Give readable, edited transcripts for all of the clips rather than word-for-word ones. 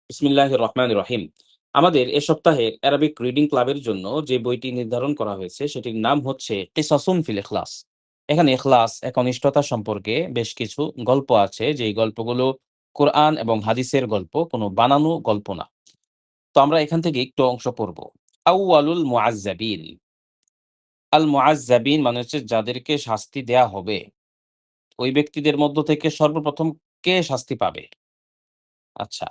বিসমিল্লাহির রহমানির রহিম। আমাদের এ সপ্তাহের অ্যারাবিক রিডিং ক্লাবের জন্য যে বইটি নির্ধারণ করা হয়েছে সেটির নাম হচ্ছে কিসাসুন ফিল ইখলাস। এখানে ইখলাস একনিষ্ঠতা সম্পর্কে বেশ কিছু গল্প আছে, যেই গল্পগুলো কোরআন এবং হাদিসের গল্প, কোনো বানানো গল্প না। তো আমরা এখান থেকে একটু অংশ পড়ব। আউয়ালুল মুআজ্জাবিন। আল মুআজ্জাবিন মানে হচ্ছে যাদেরকে শাস্তি দেয়া হবে, ওই ব্যক্তিদের মধ্য থেকে সর্বপ্রথম কে শাস্তি পাবে। আচ্ছা,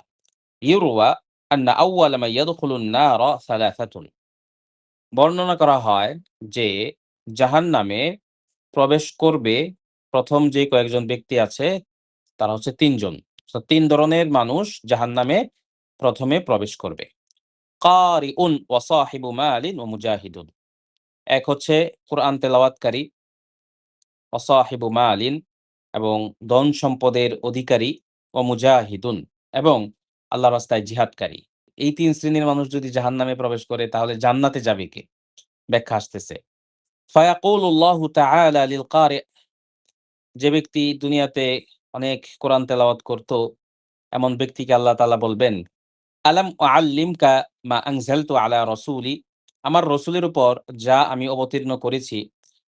ইউরওয়া আন্না আউওয়ালা মা ইয়াদখুলুন নারা সালাসাতুন। বর্ণনা করা হয় যে জাহান্নামে প্রবেশ করবে প্রথম যে কয়েকজন ব্যক্তি আছে তারা হচ্ছে ৩ জন। তো ৩ ধরনের মানুষ জাহান্নামে প্রথমে প্রবেশ করবে। কারিউন ওয়া সাহিবু মালিন ওয়া মুজাহিদুন। এক হচ্ছে কোরআন তেলাওয়াতকারী, ওয়া সাহিবু মালিন এবং ধন সম্পদের অধিকারী, ও মুজাহিদুন এবং আল্লাহর রাস্তায় জিহাদকারী। এই ৩ শ্রেণীর মানুষ যদি জাহান্নামে প্রবেশ করে তাহলে জান্নাতে যাবে কে? ব্যাখ্যা আসতেছে। ফায়াকুলুল্লাহু তাআলা লিল কারি। যে ব্যক্তি দুনিয়াতে অনেক কোরআন তেলাওয়াত করত, এমন ব্যক্তিকে আল্লাহ তাআলা বলবেন, আলাম উআল্লিমকা মা আনজালতু আলা রাসূলি। আমার রাসূলের উপর যা আমি অবতীর্ণ করেছি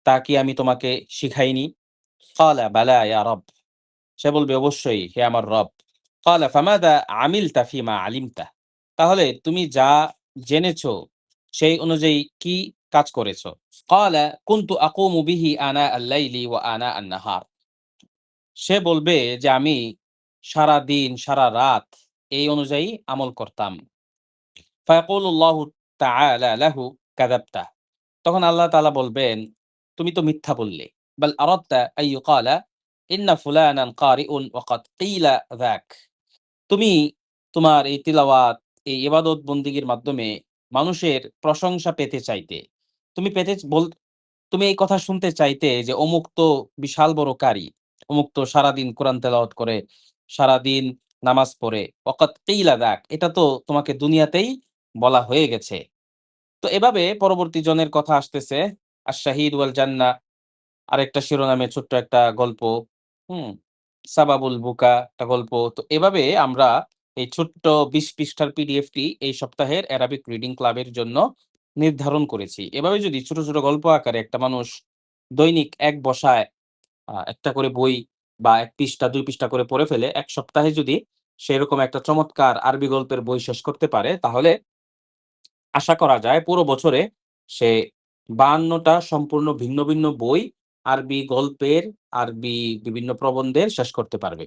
তা কি আমি তোমাকে শিখাইনি? ক্বালা বালা ইয়া রব। সে বলবে, অবশ্যই হে আমার রব। ক্বালা ফামাযা আমিলতা ফিমা আলিমতা। তাহলে তুমি যা জেনেছো সেই অনুযায়ী কি কাজ করেছো? ক্বালা কুনতু আকুমু বিহি আনা আল-লাইলি ওয়া আনা আন-নাহার। সে বলবে যে আমি সারাদিন সারারাত এই অনুযায়ী আমল করতাম। ফায়াকুলুল্লাহু তাআলা লাহু কাযাবতা। তখন আল্লাহ তাআলা বলবেন, তুমি তো মিথ্যা বললে। বাল আরাদতা আন ইউকালা ইন্না ফুলানান কারিউন ওয়া কাদ কিলা যাক। তুমি তোমার এই তিলাওয়াত, এই ইবাদত বন্দেগীর মাধ্যমে মানুষের প্রশংসা পেতে চাইতে। তুমি পেতে বল তুমি এই কথা শুনতে চাইতে যে অমুক তো বিশাল বড় কারি। অমুক তো সারাদিন কোরআন তেলাওয়াত করে, সারাদিন নামাজ পড়ে। ওয়াকাদ কিলা যাক। এটা তো তোমাকে দুনিয়াতেই বলা হয়ে গেছে। তো এভাবে পরবর্তী জনের কথা আসতেছে। আশ-শাহিদ ওয়াল জান্নাহ আরেকটা শিরোনামে ছোট্ট একটা গল্প। হুম? সাবাবুল বুকা একটা গল্প। তো এভাবে আমরা এই ছোট্ট ২০ পৃষ্ঠার পিডিএফটি এই সপ্তাহের অ্যারাবিক রিডিং ক্লাবের জন্য নির্ধারণ করেছি। এভাবে যদি ছোট, ছোট গল্প আকারে একটা মানুষ দৈনিক এক বসায় একটা করে বই বা ১ পৃষ্ঠা ২ পৃষ্ঠা করে পড়ে ফেলে, ১ সপ্তাহে যদি সেরকম একটা চমৎকার আরবি গল্পের বই শেষ করতে পারে, তাহলে আশা করা যায় পুরো বছরে সে ৫২ টা সম্পূর্ণ ভিন্ন, ভিন্ন বই, আরবি গল্পের, আরবি বিভিন্ন প্রবন্ধের শেষ করতে পারবে।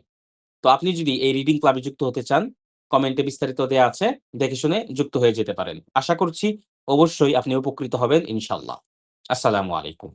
তো আপনি যদি এই রিডিং ক্লাবে যুক্ত হতে চান, কমেন্টে বিস্তারিত দেয়া আছে। দেখে শুনে যুক্ত হয়ে যেতে পারেন। আশা করছি অবশ্যই আপনি উপকৃত হবেন ইনশাআল্লাহ। আসসালামু আলাইকুম।